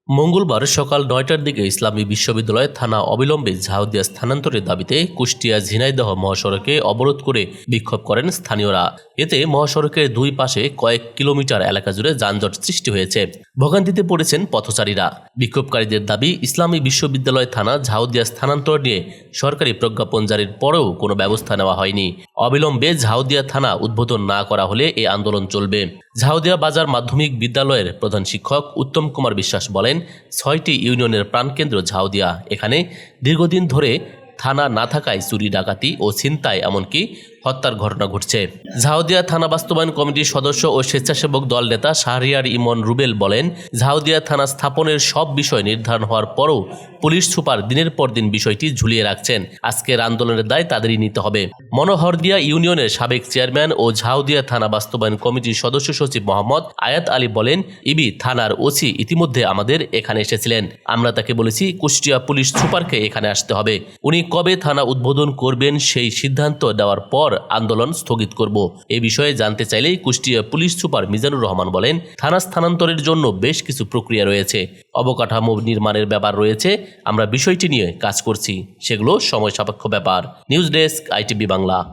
মঙ্গলবার সকাল ৯টার দিকে ইসলামী বিশ্ববিদ্যালয় থানা অবিলম্বে ঝাউদিয়া স্থানান্তরের দাবিতে কুষ্টিয়া ঝিনাইদহ মহাসড়কে অবরোধ করে বিক্ষোভ করেন স্থানীয়রা। এতে মহাসড়কের দুই পাশে কয়েক কিলোমিটার এলাকা জুড়ে যানজট সৃষ্টি হয়েছে। ভোগান্তিতে পড়েছেন পথচারীরা। বিক্ষোভকারীদের দাবি, ইসলামী বিশ্ববিদ্যালয় থানা ঝাউদিয়া স্থানান্তর নিয়ে সরকারি প্রজ্ঞাপন জারির পরেও কোনো ব্যবস্থা নেওয়া হয়নি। অবিলম্বে ঝাউদিয়া থানা উদ্বোধন না করা হলে এই আন্দোলন চলবে। ঝাউদিয়া বাজার মাধ্যমিক বিদ্যালয়ের প্রধান শিক্ষক উত্তম কুমার বিশ্বাস বলেন, ৬টি ইউনিয়নের প্রাণকেন্দ্র ঝাউদিয়া। এখানে দীর্ঘদিন ধরে থানা না থাকায় চুরি, ডাকাতি ও ছিনতাই এমনকি হত্যার ঘটনা ঘটছে। ঝাউদিয়া থানা বাস্তবায়ন কমিটির সদস্য ও স্বেচ্ছাসেবক দল নেতা শাহরিয়ার ইমন রুবেল বলেন, ঝাউদিয়া থানা স্থাপনের সব বিষয় নির্ধারণ হওয়ার পরও পুলিশ সুপার দিনের পর দিন বিষয়টি ঝুলিয়ে রাখছেন। আজকের আন্দোলনের দায় তাদেরই নিতে হবে। মনোহরদিয়া ইউনিয়নের সাবেক চেয়ারম্যান ও ঝাউদিয়া থানা বাস্তবায়ন কমিটির সদস্য সচিব মোহাম্মদ আয়াত আলী বলেন, ইবি থানার ওসি ইতিমধ্যে আমাদের এখানে এসেছিলেন। আমরা তাকে বলেছি কুষ্টিয়া পুলিশ সুপারকে এখানে আসতে হবে। উনি কবে থানা উদ্বোধন করবেন সেই সিদ্ধান্ত দেওয়ার পর আন্দোলন স্থগিত করব। এ বিষয়ে জানতে চাইলেই কুষ্টিয়া পুলিশ সুপার মিজানুর রহমান বলেন, থানা স্থানান্তরের জন্য বেশ কিছু প্রক্রিয়া রয়েছে, অবকাঠামো নির্মাণের ব্যাপার রয়েছে। আমরা বিষয়টি নিয়ে কাজ করছি, সেগুলো সময় সাপেক্ষ ব্যাপার। News desk, ITV Bangla.